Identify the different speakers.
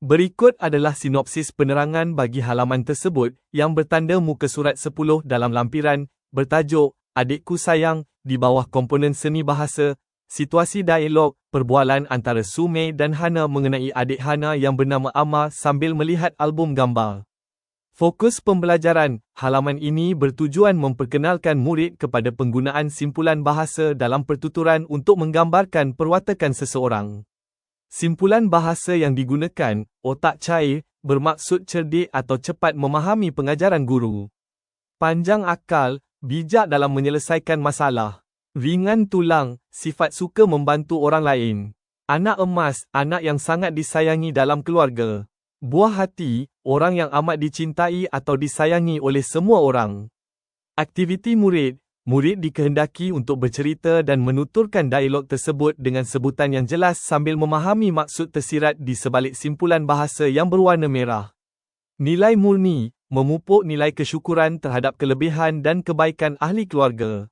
Speaker 1: Berikut adalah sinopsis penerangan bagi halaman tersebut yang bertanda muka surat 10 dalam lampiran, bertajuk, Adikku Sayang, di bawah komponen seni bahasa, situasi dialog, perbualan antara Su Mei dan Hana mengenai adik Hana yang bernama Amma sambil melihat album gambar. Fokus pembelajaran, halaman ini bertujuan memperkenalkan murid kepada penggunaan simpulan bahasa dalam pertuturan untuk menggambarkan perwatakan seseorang. Simpulan bahasa yang digunakan, otak cair, bermaksud cerdik atau cepat memahami pengajaran guru. Panjang akal, bijak dalam menyelesaikan masalah. Ringan tulang, sifat suka membantu orang lain. Anak emas, anak yang sangat disayangi dalam keluarga. Buah hati, orang yang amat dicintai atau disayangi oleh semua orang. Aktiviti murid, murid dikehendaki untuk bercerita dan menuturkan dialog tersebut dengan sebutan yang jelas sambil memahami maksud tersirat di sebalik simpulan bahasa yang berwarna merah. Nilai murni, memupuk nilai kesyukuran terhadap kelebihan dan kebaikan ahli keluarga.